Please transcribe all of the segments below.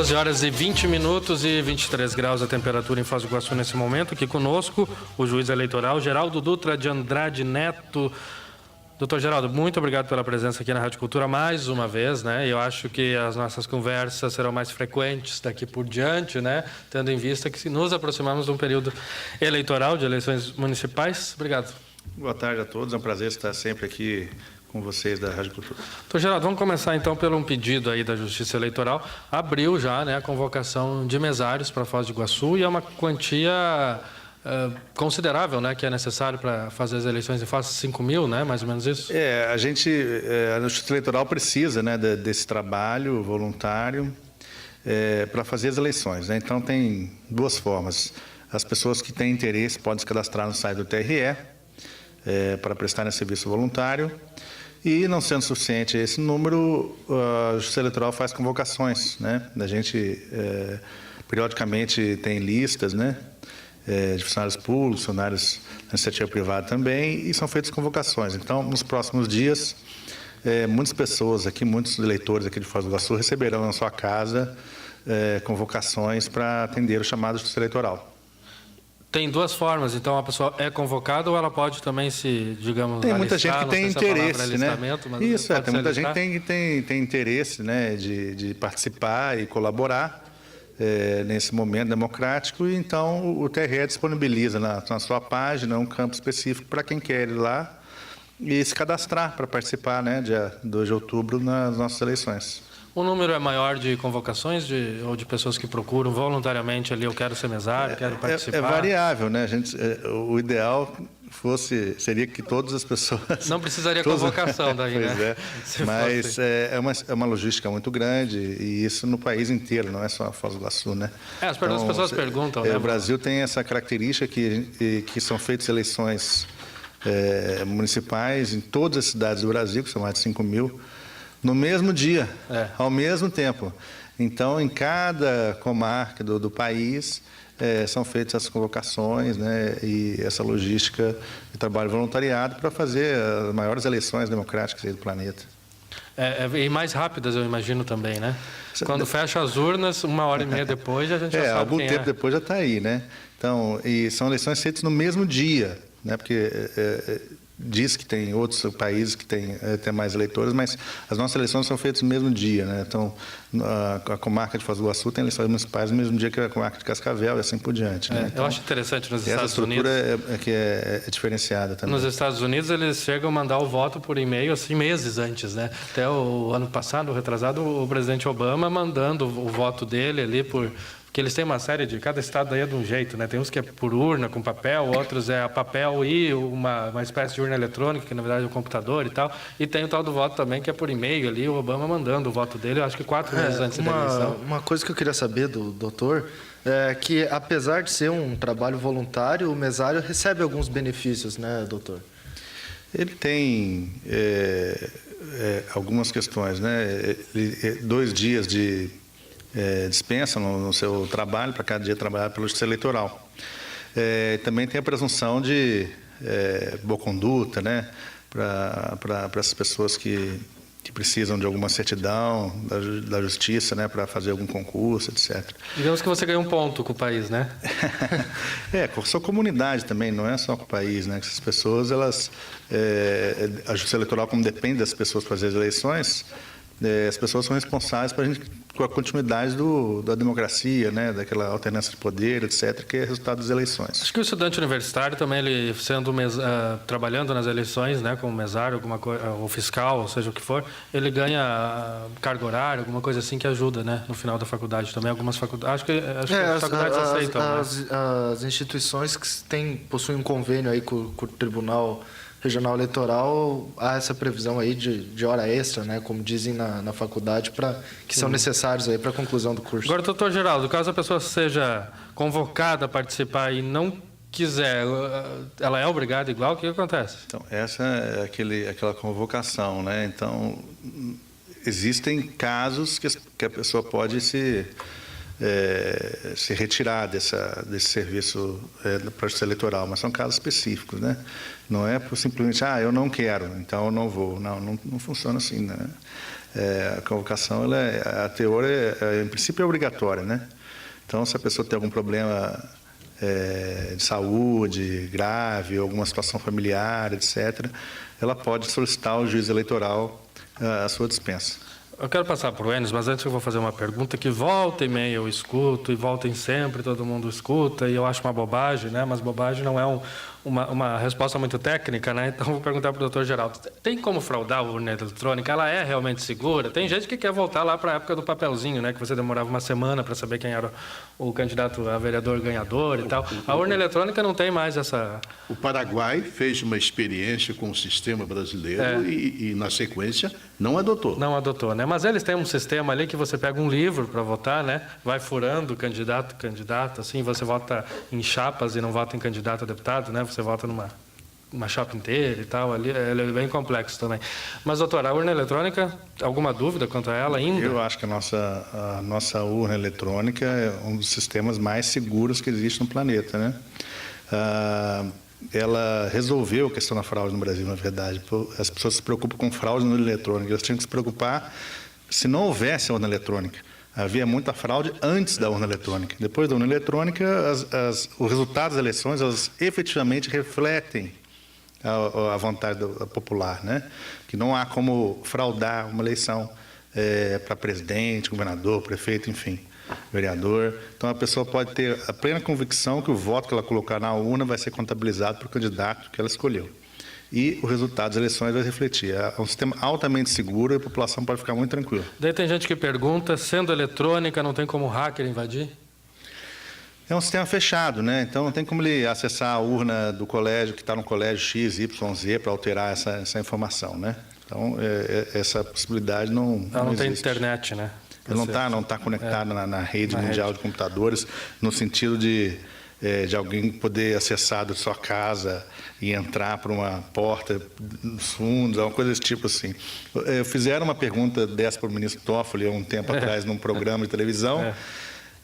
12 horas e 20 minutos e 23 graus a temperatura em Foz do Iguaçu nesse momento. Aqui conosco o juiz eleitoral Geraldo Dutra de Andrade Neto. Doutor Geraldo, muito obrigado pela presença aqui na Rádio Cultura mais uma vez, né? Eu acho que as nossas conversas serão mais frequentes daqui por diante, né? Tendo em vista que nos aproximamos de um período eleitoral, de eleições municipais. Obrigado. Boa tarde a todos, é um prazer estar sempre aqui com vocês da Rádio Cultura. Doutor Geraldo, vamos começar então pelo um pedido aí da Justiça Eleitoral. Abriu já, né, a convocação de mesários para Foz do Iguaçu e é uma quantia considerável, né, que é necessário para fazer as eleições em Foz, 5 mil, né, mais ou menos isso? A Justiça Eleitoral precisa, né, desse trabalho voluntário para fazer as eleições, né? Então tem duas formas. As pessoas que têm interesse podem se cadastrar no site do TRE para prestarem serviço voluntário. E, não sendo suficiente esse número, a Justiça Eleitoral faz convocações, né? A gente, periodicamente, tem listas, né, de funcionários públicos, funcionários da iniciativa privada também, e são feitas convocações. Então, nos próximos dias, muitas pessoas aqui, muitos eleitores aqui de Foz do Iguaçu receberão na sua casa convocações para atender o chamado da Justiça Eleitoral. Tem duas formas, então a pessoa é convocada ou ela pode também se, digamos, tem muita alistar, gente que tem interesse, né? Isso, tem muita gente que tem interesse, né, de participar e colaborar nesse momento democrático, e então o TRE disponibiliza na sua página um campo específico para quem quer ir lá e se cadastrar para participar, né, dia 2 de outubro nas nossas eleições. O número é maior de convocações ou de pessoas que procuram voluntariamente ali, eu quero ser mesário, quero participar? É variável, né? O ideal seria que todas as pessoas... Não precisaria convocação daí, pois né? Mas é uma logística muito grande, e isso no país inteiro, não é só Foz do Iguaçu, né? As pessoas perguntam, né? O Brasil tem essa característica que são feitas eleições municipais em todas as cidades do Brasil, que são mais de 5 mil, no mesmo dia, ao mesmo tempo. Então, em cada comarca do país, são feitas as convocações, né, e essa logística de trabalho voluntariado para fazer as maiores eleições democráticas aí do planeta. E mais rápidas, eu imagino também, né? Quando fecha as urnas, 1h30 depois, a gente já sabe algum quem tempo depois já está aí, né? Então, e são eleições feitas no mesmo dia, né? Porque diz que tem outros países que têm mais eleitores, mas as nossas eleições são feitas no mesmo dia, né? Então, a comarca de Foz do Iguaçu tem eleições municipais no mesmo dia que a comarca de Cascavel e assim por diante, né? Então, eu acho interessante nos Estados Unidos. Essa estrutura é diferenciada também. Nos Estados Unidos, eles chegam a mandar o voto por e-mail assim meses antes, né? Até o ano passado, retrasado, o presidente Obama mandando o voto dele ali porque eles têm uma série cada estado aí é de um jeito, né? Tem uns que é por urna, com papel, outros é a papel e uma espécie de urna eletrônica, que na verdade é um computador e tal. E tem o tal do voto também, que é por e-mail ali, o Obama mandando o voto dele, eu acho que 4 meses antes da eleição. Uma coisa que eu queria saber do doutor é que, apesar de ser um trabalho voluntário, o mesário recebe alguns benefícios, né, doutor? Ele tem algumas questões, né? 2 dias de dispensa no seu trabalho, para cada dia trabalhar pela Justiça Eleitoral. Também tem a presunção de boa conduta, né, para essas pessoas que precisam de alguma certidão da Justiça, né, para fazer algum concurso, etc. Digamos que você ganha um ponto com o país, né? Com a sua comunidade também, não é só com o país, né? Essas pessoas, a Justiça Eleitoral, como depende das pessoas para fazer as eleições, as pessoas são responsáveis com a continuidade da democracia, né, daquela alternância de poder, etc., que é resultado das eleições. Acho que o estudante universitário também, ele sendo trabalhando nas eleições, né, como mesário, alguma coisa, ou fiscal, ou seja o que for, ele ganha carga horária, alguma coisa assim que ajuda, né, no final da faculdade também. Algumas faculdades, acho que as faculdades aceitam. As instituições que possuem um convênio aí com o Tribunal Regional Eleitoral, há essa previsão aí de hora extra, né, como dizem na faculdade, que são necessários aí para a conclusão do curso. Agora, doutor Geraldo, caso a pessoa seja convocada a participar e não quiser, ela é obrigada igual, o que acontece? Então, essa é aquela convocação, né? Então, existem casos que a pessoa pode se retirar desse serviço para a Justiça Eleitoral, mas são casos específicos, né? Não é por simplesmente, eu não quero, então eu não vou. Não funciona assim, né? a convocação, a teor, em princípio, é obrigatória, né? Então, se a pessoa tem algum problema de saúde grave, alguma situação familiar, etc., ela pode solicitar ao juiz eleitoral a sua dispensa. Eu quero passar para o Enes, mas antes eu vou fazer uma pergunta que volta e meia eu escuto, e volta em sempre todo mundo escuta, e eu acho uma bobagem, né? Mas bobagem não é uma resposta muito técnica, né? Então vou perguntar para o doutor Geraldo. Tem como fraudar a urna eletrônica? Ela é realmente segura? Tem gente que quer voltar lá para a época do papelzinho, né? Que você demorava uma semana para saber quem era o candidato a vereador ganhador e tal. A urna eletrônica não tem mais essa... O Paraguai fez uma experiência com o sistema brasileiro e, na sequência, não adotou. Não adotou, né? Mas eles têm um sistema ali que você pega um livro para votar, né? Vai furando candidato, assim, você vota em chapas e não vota em candidato a deputado, né? Você vota numa chapa inteira e tal, ali ele é bem complexo também. Mas, doutor, a urna eletrônica, alguma dúvida quanto a ela ainda? Eu acho que a nossa urna eletrônica é um dos sistemas mais seguros que existe no planeta, né? Ela resolveu a questão da fraude no Brasil, na verdade. As pessoas se preocupam com fraude na urna eletrônica, elas tinham que se preocupar se não houvesse a urna eletrônica. Havia muita fraude antes da urna eletrônica. Depois da urna eletrônica, os resultados das eleições, elas efetivamente refletem a vontade popular, né? Que não há como fraudar uma eleição para presidente, governador, prefeito, enfim, vereador. Então, a pessoa pode ter a plena convicção que o voto que ela colocar na urna vai ser contabilizado para o candidato que ela escolheu. E o resultado das eleições vai refletir. É um sistema altamente seguro e a população pode ficar muito tranquila. Daí tem gente que pergunta, sendo eletrônica, não tem como hacker invadir? É um sistema fechado, né? Então não tem como ele acessar a urna do colégio que está no colégio X, Y, Z para alterar essa informação, né? Então essa possibilidade não Ela não tem existe. Internet, né? Ele não tá conectado na rede mundial de computadores, no sentido de alguém poder acessar da sua casa e entrar por uma porta nos fundos, uma coisa desse tipo assim. Fizeram uma pergunta dessa para o ministro Toffoli há um tempo atrás num programa de televisão,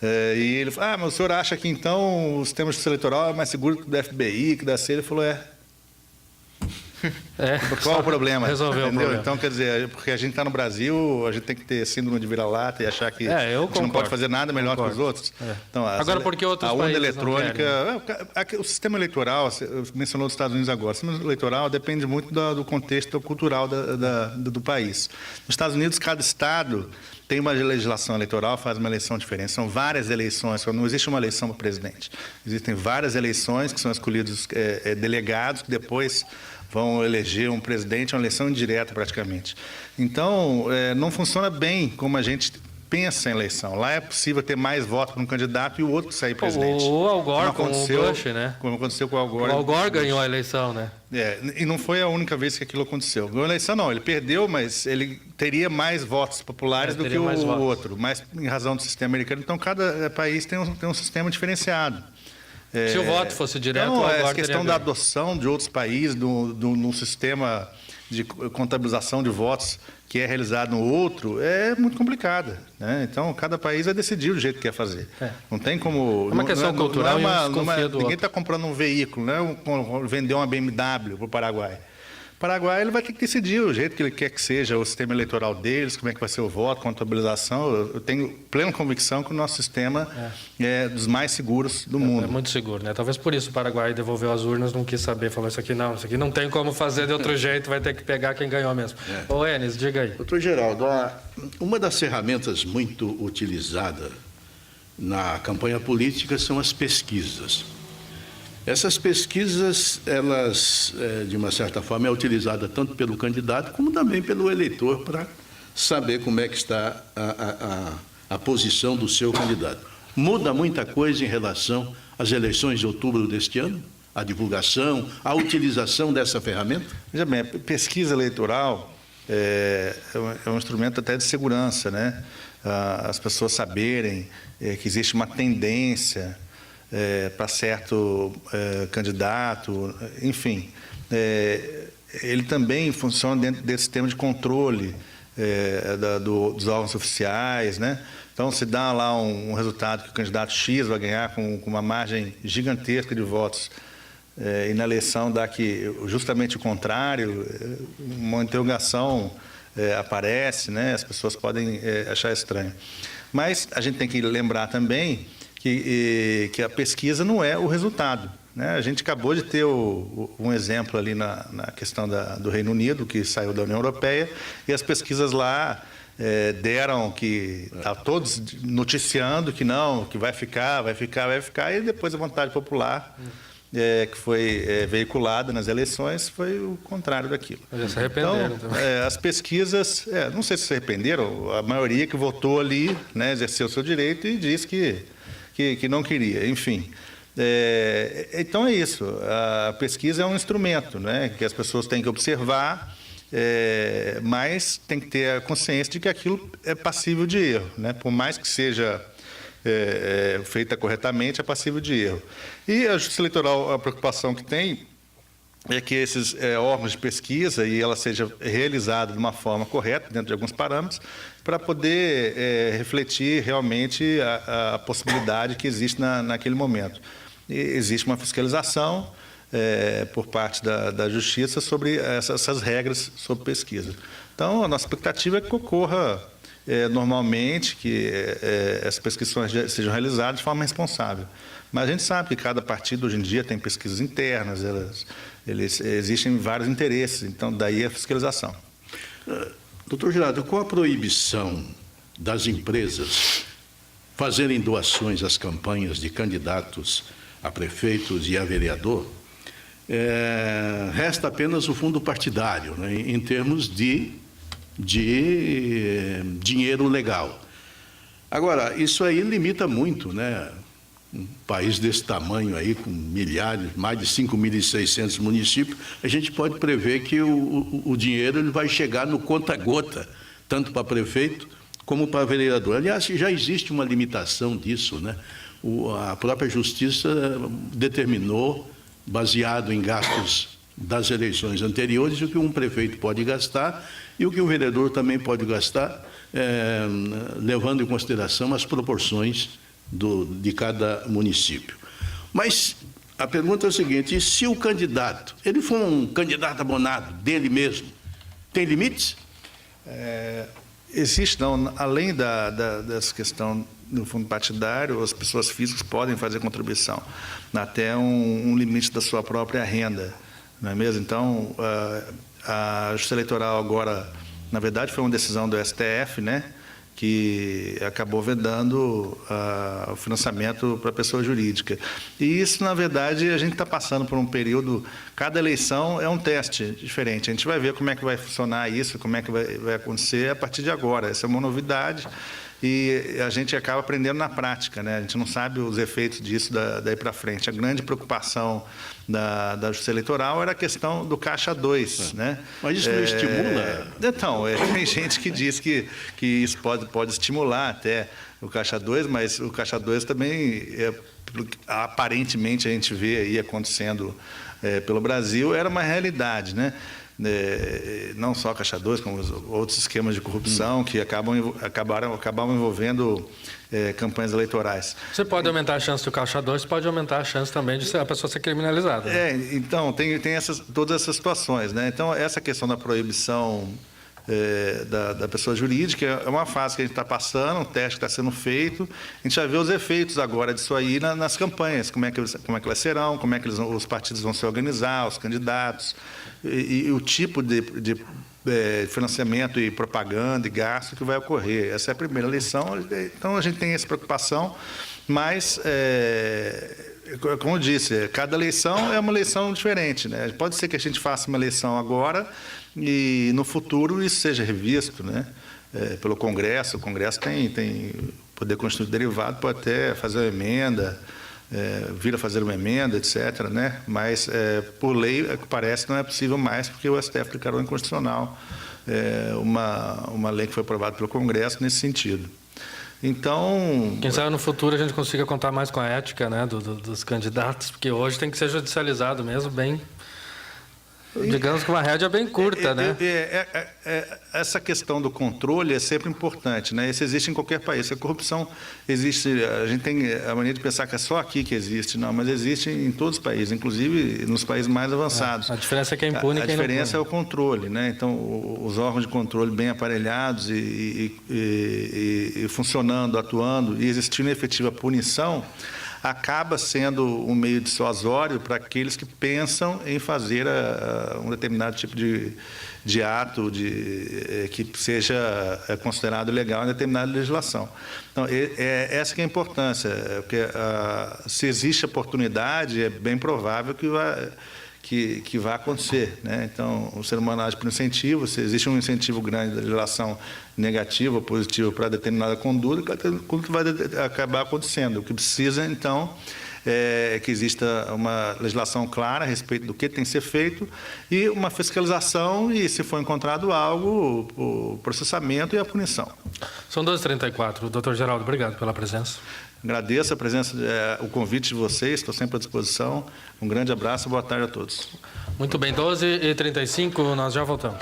e ele falou, mas o senhor acha que então o sistema de justiça eleitoral é mais seguro que o da FBI, que da CIA? Ele falou, Qual o problema? Resolveu o problema. Então, quer dizer, porque a gente está no Brasil, a gente tem que ter síndrome de vira-lata e achar que a gente não pode fazer nada melhor que os outros. Então, agora, por que outros países a urna eletrônica, o sistema eleitoral, você mencionou os Estados Unidos agora, o sistema eleitoral depende muito do contexto cultural do país. Nos Estados Unidos, cada estado tem uma legislação eleitoral, faz uma eleição diferente. São várias eleições, não existe uma eleição para presidente. Existem várias eleições que são escolhidos delegados que depois vão eleger um presidente, uma eleição indireta praticamente. Então, não funciona bem como a gente pensa em eleição. Lá é possível ter mais votos para um candidato e o outro sair presidente. O Al Gore com o Bush, né? Como aconteceu com o Al Gore. O Al Gore ganhou a eleição, né? E não foi a única vez que aquilo aconteceu. Ganhou a eleição não, ele perdeu, mas ele teria mais votos populares do que o outro, mas em razão do sistema americano. Então, cada país tem um sistema diferenciado. Se o voto fosse direto, então, agora a questão da adoção de outros países, num sistema de contabilização de votos que é realizado no outro, é muito complicada, né? Então, cada país vai decidir do jeito que quer fazer. Não tem como... É uma questão cultural ninguém está comprando um veículo, né? Vender uma BMW para o Paraguai. O Paraguai ele vai ter que decidir o jeito que ele quer que seja o sistema eleitoral deles, como é que vai ser o voto, contabilização. Eu tenho plena convicção que o nosso sistema é dos mais seguros do mundo. É muito seguro, né? Talvez por isso o Paraguai devolveu as urnas, não quis saber, falou isso aqui não tem como fazer de outro jeito, vai ter que pegar quem ganhou mesmo. Ô, Enes, diga aí. Doutor Geraldo, uma das ferramentas muito utilizada na campanha política são as pesquisas. Essas pesquisas, elas, de uma certa forma, é utilizada tanto pelo candidato como também pelo eleitor para saber como é que está a posição do seu candidato. Muda muita coisa em relação às eleições de outubro deste ano? A divulgação, a utilização dessa ferramenta? Veja bem, a pesquisa eleitoral é um instrumento até de segurança, né? As pessoas saberem que existe uma tendência para certo candidato, enfim. Ele também funciona dentro desse sistema de controle dos órgãos oficiais, né? Então, se dá lá um resultado que o candidato X vai ganhar com uma margem gigantesca de votos, e na eleição dá que justamente o contrário, uma interrogação aparece, né? As pessoas podem achar estranho. Mas a gente tem que lembrar também que a pesquisa não é o resultado, né? A gente acabou de ter um exemplo ali na questão do Reino Unido, que saiu da União Europeia, e as pesquisas lá deram que tá todos noticiando que não, que vai ficar, e depois a vontade popular que foi veiculada nas eleições foi o contrário daquilo. Já se arrependeram então, também. as pesquisas, não sei se se arrependeram, a maioria que votou ali, né, exerceu o seu direito e disse que não queria, enfim. Então é isso, a pesquisa é um instrumento, né, que as pessoas têm que observar, mas tem que ter a consciência de que aquilo é passível de erro, né? Por mais que seja feita corretamente, é passível de erro. E a Justiça Eleitoral, a preocupação que tem é que esses órgãos de pesquisa e ela seja realizada de uma forma correta, dentro de alguns parâmetros, para poder refletir realmente a possibilidade que existe naquele momento. E existe uma fiscalização por parte da Justiça sobre essas regras sobre pesquisa. Então, a nossa expectativa é que ocorra normalmente, que as pesquisas sejam realizadas de forma responsável. Mas a gente sabe que cada partido, hoje em dia, tem pesquisas internas, existem vários interesses, então daí a fiscalização. Doutor Gerardo, com a proibição das empresas fazerem doações às campanhas de candidatos a prefeitos e a vereador, resta apenas o fundo partidário, né, em termos de dinheiro legal. Agora, isso aí limita muito, né? Um país desse tamanho aí, com milhares, mais de 5.600 municípios, a gente pode prever que o dinheiro ele vai chegar no conta-gota, tanto para prefeito como para vereador. Aliás, já existe uma limitação disso, né? A própria Justiça determinou, baseado em gastos das eleições anteriores, o que um prefeito pode gastar e o que um vereador também pode gastar, levando em consideração as proporções de cada município. Mas a pergunta é a seguinte: e se o candidato, ele for um candidato abonado dele mesmo, tem limites? Existe, não. Além dessa questão do fundo partidário, as pessoas físicas podem fazer contribuição até um limite da sua própria renda, não é mesmo? Então, a Justiça Eleitoral agora, na verdade, foi uma decisão do STF, né, que acabou vedando o financiamento para a pessoa jurídica. E isso, na verdade, a gente está passando por um período, cada eleição é um teste diferente. A gente vai ver como é que vai funcionar isso, como é que vai acontecer a partir de agora. Essa é uma novidade e a gente acaba aprendendo na prática, né? A gente não sabe os efeitos disso daí para frente. A grande preocupação da Justiça Eleitoral era a questão do Caixa 2, né? Mas isso não estimula? Então, tem gente que diz que isso pode estimular até o Caixa 2, mas o Caixa 2 também, aparentemente, a gente vê aí acontecendo pelo Brasil, era uma realidade, né? Não só Caixa 2, como outros esquemas de corrupção que acabavam envolvendo campanhas eleitorais. Você pode aumentar a chance do Caixa 2, pode aumentar a chance também de a pessoa ser criminalizada. Né? Então, tem todas essas situações, né? Então, essa questão da proibição da pessoa jurídica é uma fase que a gente está passando, um teste que está sendo feito. A gente vai ver os efeitos agora disso aí nas campanhas, como é que elas serão, como é que os partidos vão se organizar, os candidatos, e o tipo de financiamento e propaganda e gasto que vai ocorrer. Essa é a primeira eleição, então a gente tem essa preocupação, mas, como eu disse, cada eleição é uma eleição diferente, né? Pode ser que a gente faça uma eleição agora e no futuro isso seja revisto, né, pelo Congresso. O Congresso tem poder constitucional derivado, pode até fazer uma emenda, vir a fazer uma emenda, etc., né? Mas, por lei, parece não é possível mais, porque o STF declarou inconstitucional uma lei que foi aprovada pelo Congresso nesse sentido. Então... Quem sabe no futuro a gente consiga contar mais com a ética, né, dos candidatos, porque hoje tem que ser judicializado mesmo, bem... Digamos que uma rédea bem curta, né? Essa questão do controle é sempre importante, né? Isso existe em qualquer país. A corrupção existe, a gente tem a mania de pensar que é só aqui que existe, não, mas existe em todos os países, inclusive nos países mais avançados. A diferença é que é impune. A diferença é o controle, né? Então, os órgãos de controle bem aparelhados e funcionando, atuando e existindo efetiva punição, acaba sendo um meio dissuasório para aqueles que pensam em fazer um determinado tipo de ato que seja considerado legal em determinada legislação. Então, essa que é a importância, porque se existe oportunidade, é bem provável que vai acontecer, né? Então, o ser humano age por incentivo, se existe um incentivo grande da legislação negativa ou positiva para determinada conduta vai acabar acontecendo. O que precisa, então, é que exista uma legislação clara a respeito do que tem que ser feito e uma fiscalização e, se for encontrado algo, o processamento e a punição. São 12h34. Doutor Geraldo, obrigado pela presença. Agradeço a presença, o convite de vocês, estou sempre à disposição. Um grande abraço, boa tarde a todos. Muito bem, 12h35, nós já voltamos.